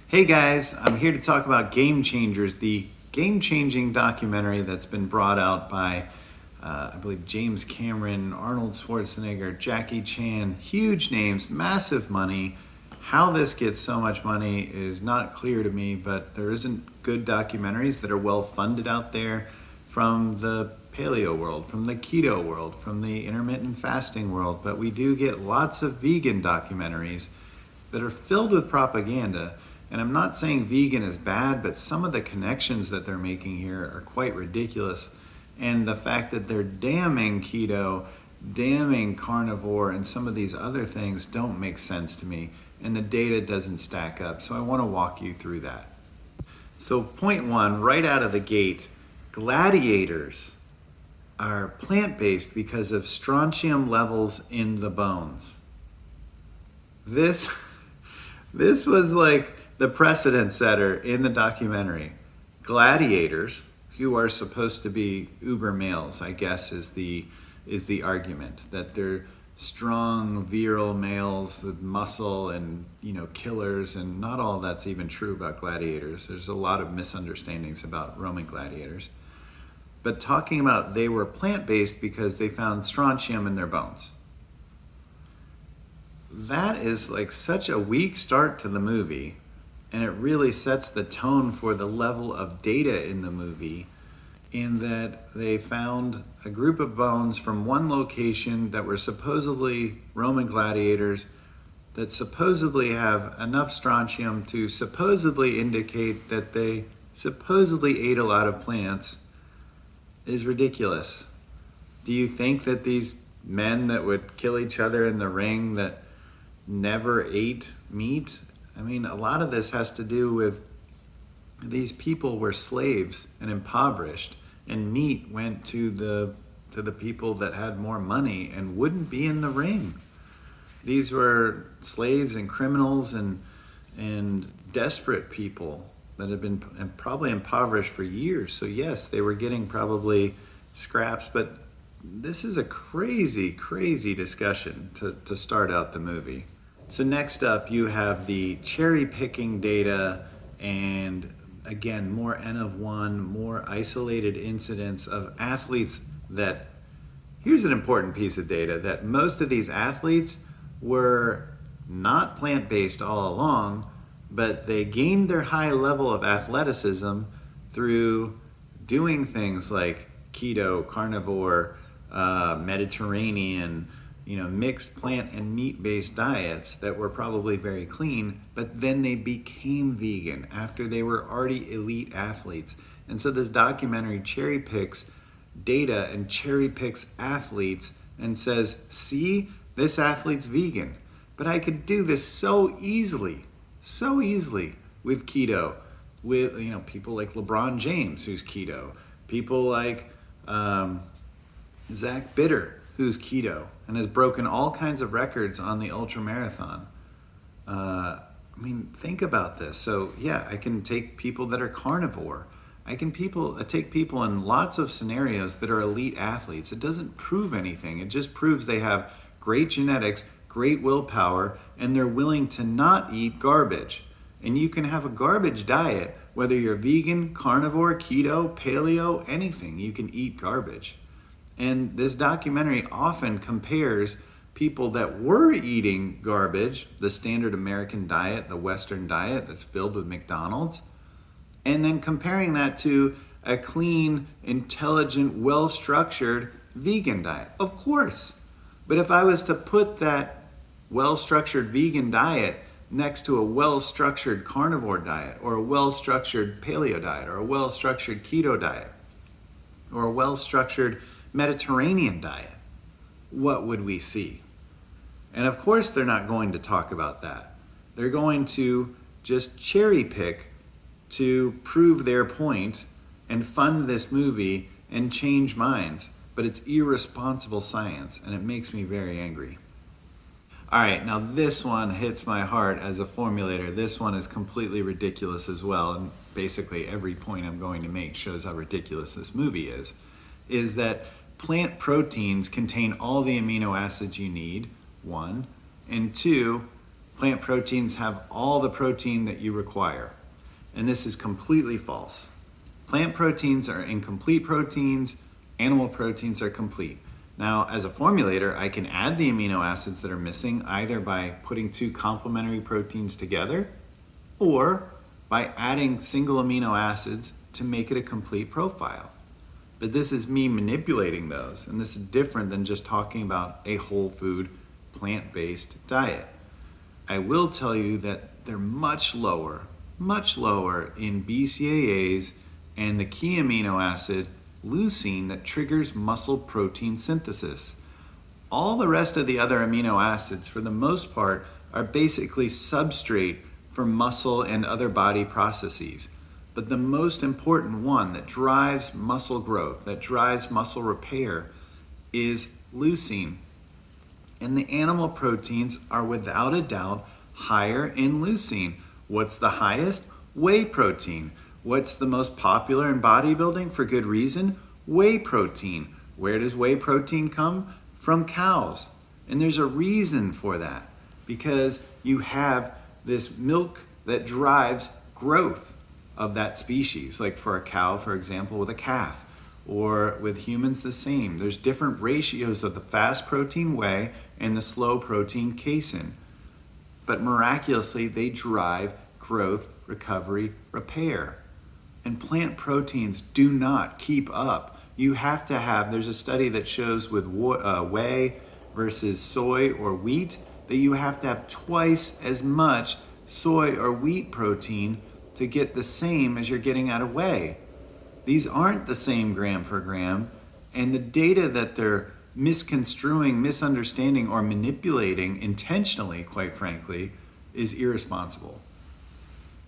Hey guys, I'm here to talk about Game Changers, the game-changing documentary that's been brought out by, I believe, James Cameron, Arnold Schwarzenegger, Jackie Chan, huge names, massive money. How this gets so much money is not clear to me, but there isn't good documentaries that are well funded out there from the paleo world, from the keto world, from the intermittent fasting world, but we do get lots of vegan documentaries that are filled with propaganda. And I'm not saying vegan is bad, but some of the connections that they're making here are quite ridiculous. And the fact that they're damning keto, damning carnivore, and some of these other things don't make sense to me. And the data doesn't stack up. So I want to walk you through that. So point one, right out of the gate, Gladiators are plant-based because of strontium levels in the bones. This was like the precedent setter in the documentary. Gladiators, who are supposed to be uber males, I guess is the argument, that they're strong, virile males with muscle and, killers, and not all that's even true about gladiators. There's a lot of misunderstandings about Roman gladiators. But talking about they were plant-based because they found strontium in their bones. That is like such a weak start to the movie, and it really sets the tone for the level of data in the movie, in that they found a group of bones from one location that were supposedly Roman gladiators that supposedly have enough strontium to supposedly indicate that they supposedly ate a lot of plants is ridiculous. Do you think that these men that would kill each other in the ring that never ate meat? I mean, a lot of this has to do with these people were slaves and impoverished, and meat went to the people that had more money and wouldn't be in the ring. These were slaves and criminals and desperate people that had been probably impoverished for years. So yes, they were getting probably scraps, but this is a crazy, crazy discussion to start out the movie. So next up, you have the cherry picking data, and again, more N of 1, more isolated incidents of athletes that, here's an important piece of data, that most of these athletes were not plant-based all along, but they gained their high level of athleticism through doing things like keto, carnivore, Mediterranean, mixed plant and meat-based diets that were probably very clean, but then they became vegan after they were already elite athletes. And so this documentary cherry picks data and cherry picks athletes and says, see, this athlete's vegan, but I could do this so easily with keto, with people like LeBron James, who's keto, people like Zach Bitter, who's keto and has broken all kinds of records on the ultra marathon. Think about this. So yeah, I can take people that are carnivore. I take people in lots of scenarios that are elite athletes. It doesn't prove anything. It just proves they have great genetics, great willpower, and they're willing to not eat garbage. And you can have a garbage diet, whether you're vegan, carnivore, keto, paleo, anything, you can eat garbage. And this documentary often compares people that were eating garbage, the standard American diet, the Western diet that's filled with McDonald's, and then comparing that to a clean, intelligent, well-structured vegan diet. Of course. But if I was to put that well-structured vegan diet next to a well-structured carnivore diet, or a well-structured paleo diet, or a well-structured keto diet, or a well-structured Mediterranean diet, what would we see? And of course they're not going to talk about that. They're going to just cherry pick to prove their point and fund this movie and change minds. But it's irresponsible science, and it makes me very angry. All right, now this one hits my heart as a formulator. This one is completely ridiculous as well, and basically every point I'm going to make shows how ridiculous this movie is that plant proteins contain all the amino acids you need, one, and two, plant proteins have all the protein that you require. And this is completely false. Plant proteins are incomplete proteins, animal proteins are complete. Now, as a formulator, I can add the amino acids that are missing either by putting two complementary proteins together or by adding single amino acids to make it a complete profile. But this is me manipulating those, and this is different than just talking about a whole food, plant-based diet. I will tell you that they're much lower in BCAAs and the key amino acid leucine that triggers muscle protein synthesis. All the rest of the other amino acids, for the most part, are basically substrate for muscle and other body processes. But the most important one that drives muscle growth, that drives muscle repair, is leucine. And the animal proteins are without a doubt higher in leucine. What's the highest? Whey protein. What's the most popular in bodybuilding for good reason? Whey protein. Where does whey protein come? From cows. And there's a reason for that, because you have this milk that drives growth of that species, like for a cow, for example, with a calf, or with humans the same. There's different ratios of the fast protein whey and the slow protein casein. But miraculously, they drive growth, recovery, repair. And plant proteins do not keep up. You have to have, there's a study that shows with whey versus soy or wheat, that you have to have twice as much soy or wheat protein to get the same as you're getting out of whey. These aren't the same gram for gram, and the data that they're misconstruing, misunderstanding, or manipulating intentionally, quite frankly, is irresponsible.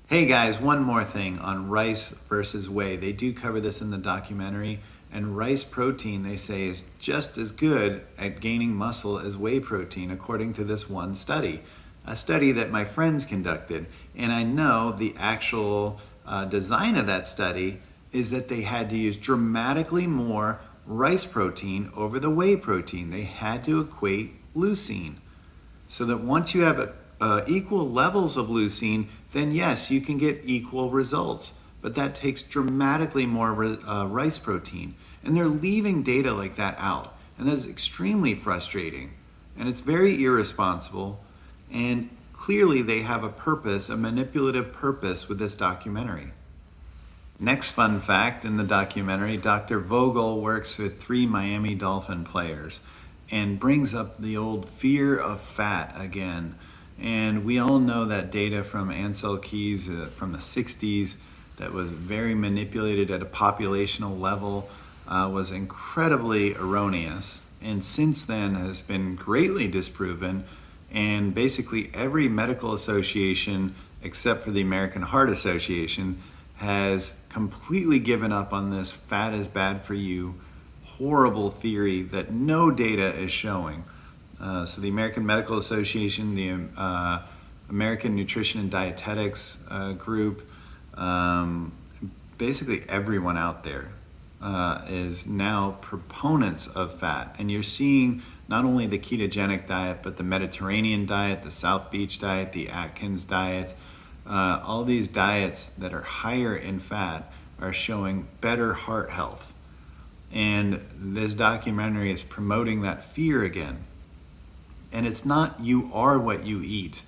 Hey guys, one more thing on rice versus whey. They do cover this in the documentary, and rice protein, they say, is just as good at gaining muscle as whey protein, according to this one study. A study that my friends conducted. And I know the actual design of that study is that they had to use dramatically more rice protein over the whey protein. They had to equate leucine. So that once you have equal levels of leucine, then yes, you can get equal results. But that takes dramatically more rice protein. And they're leaving data like that out. And that's extremely frustrating. And it's very irresponsible. And clearly they have a purpose, a manipulative purpose with this documentary. Next fun fact in the documentary, Dr. Vogel works with 3 Miami Dolphin players and brings up the old fear of fat again. And we all know that data from Ansel Keys from the 60s that was very manipulated at a populational level was incredibly erroneous. And since then has been greatly disproven. And basically every medical association, except for the American Heart Association, has completely given up on this fat is bad for you horrible theory that no data is showing. So the American Medical Association, the American Nutrition and Dietetics group, basically everyone out there is now proponents of fat. And you're seeing not only the ketogenic diet, but the Mediterranean diet, the South Beach diet, the Atkins diet, all these diets that are higher in fat are showing better heart health. And this documentary is promoting that fear again. And it's not you are what you eat.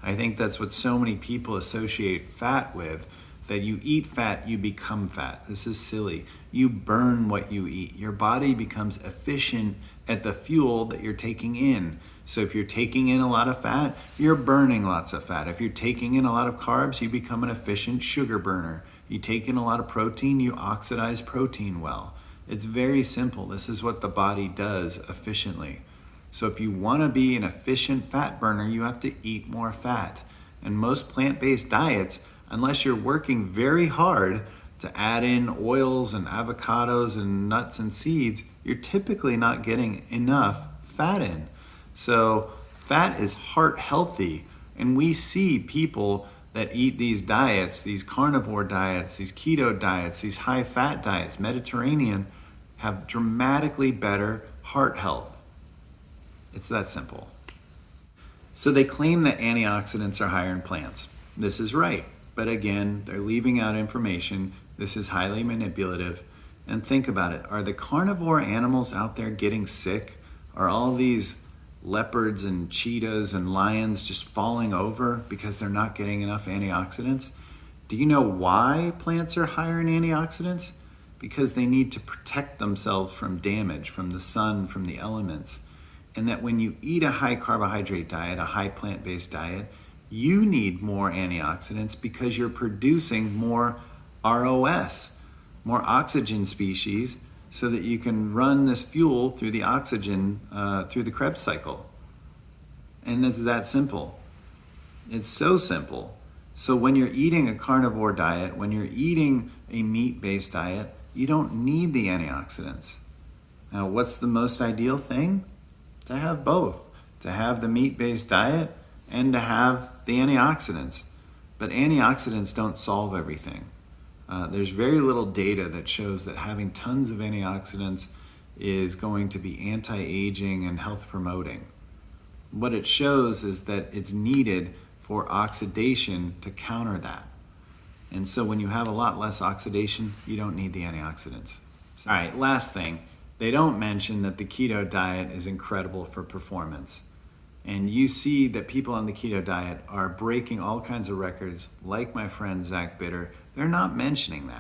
I think that's what so many people associate fat with, that you eat fat, you become fat. This is silly. You burn what you eat. Your body becomes efficient at the fuel that you're taking in. So if you're taking in a lot of fat, you're burning lots of fat. If you're taking in a lot of carbs, you become an efficient sugar burner. You take in a lot of protein, you oxidize protein well. It's very simple. This is what the body does efficiently. So if you want to be an efficient fat burner, you have to eat more fat. And most plant-based diets, unless you're working very hard to add in oils and avocados and nuts and seeds, you're typically not getting enough fat in. So fat is heart healthy. And we see people that eat these diets, these carnivore diets, these keto diets, these high fat diets, Mediterranean, have dramatically better heart health. It's that simple. So they claim that antioxidants are higher in plants. This is right. But again, they're leaving out information. This is highly manipulative. And think about it. Are the carnivore animals out there getting sick? Are all these leopards and cheetahs and lions just falling over because they're not getting enough antioxidants? Do you know why plants are higher in antioxidants? Because they need to protect themselves from damage, from the sun, from the elements. And that when you eat a high carbohydrate diet, a high plant-based diet, you need more antioxidants because you're producing more ROS, more oxygen species, so that you can run this fuel through the oxygen, through the Krebs cycle. And it's that simple. It's so simple. So when you're eating a carnivore diet, when you're eating a meat-based diet, you don't need the antioxidants. Now, what's the most ideal thing? To have both. To have the meat-based diet and to have the antioxidants. But antioxidants don't solve everything. There's very little data that shows that having tons of antioxidants is going to be anti-aging and health promoting. What it shows is that it's needed for oxidation to counter that. And so when you have a lot less oxidation, you don't need the antioxidants. All right, last thing. They don't mention that the keto diet is incredible for performance. And you see that people on the keto diet are breaking all kinds of records, like my friend Zach Bitter. They're not mentioning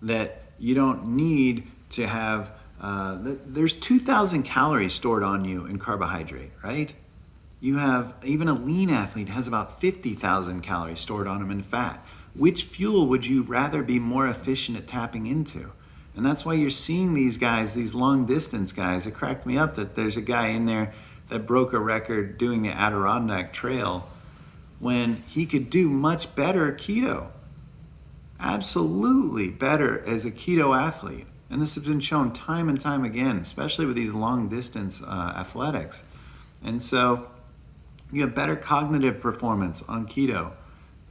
that you don't need to have, there's 2,000 calories stored on you in carbohydrate, right? You have, even a lean athlete has about 50,000 calories stored on them in fat. Which fuel would you rather be more efficient at tapping into? And that's why you're seeing these guys, these long distance guys. It cracked me up that there's a guy in there that broke a record doing the Adirondack Trail when he could do much better keto. Absolutely better as a keto athlete. And this has been shown time and time again, especially with these long distance athletics. And so you have better cognitive performance on keto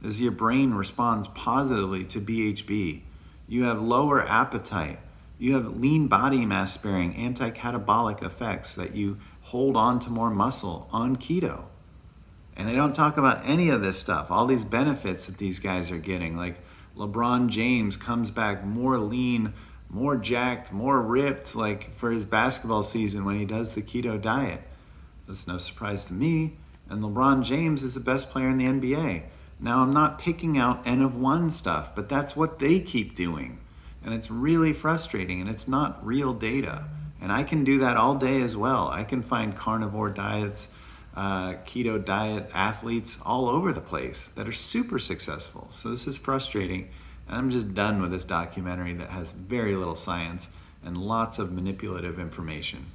as your brain responds positively to BHB. You have lower appetite. You have lean body mass sparing, anti-catabolic effects that you hold on to more muscle on keto. And they don't talk about any of this stuff, all these benefits that these guys are getting. Like LeBron James comes back more lean, more jacked, more ripped, like for his basketball season when he does the keto diet. That's no surprise to me. And LeBron James is the best player in the NBA. Now, I'm not picking out N of 1 stuff, but that's what they keep doing. And it's really frustrating, and it's not real data. And I can do that all day as well. I can find carnivore diets, keto diet athletes all over the place that are super successful. So this is frustrating. And I'm just done with this documentary that has very little science and lots of manipulative information.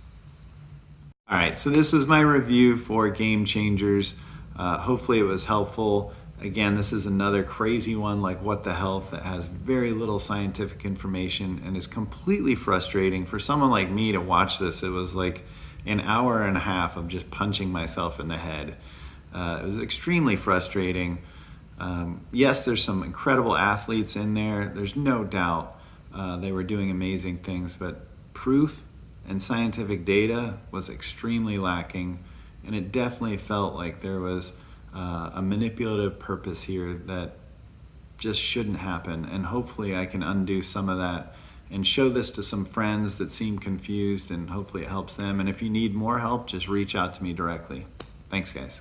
All right, so this was my review for Game Changers. Hopefully it was helpful. Again, this is another crazy one like What the Health that has very little scientific information and is completely frustrating. For someone like me to watch this, it was like an hour and a half of just punching myself in the head. It was extremely frustrating. Yes, there's some incredible athletes in there. There's no doubt they were doing amazing things, but proof and scientific data was extremely lacking, and it definitely felt like there was a manipulative purpose here that just shouldn't happen. And hopefully I can undo some of that and show this to some friends that seem confused, and hopefully it helps them. And if you need more help, just reach out to me directly. Thanks, guys.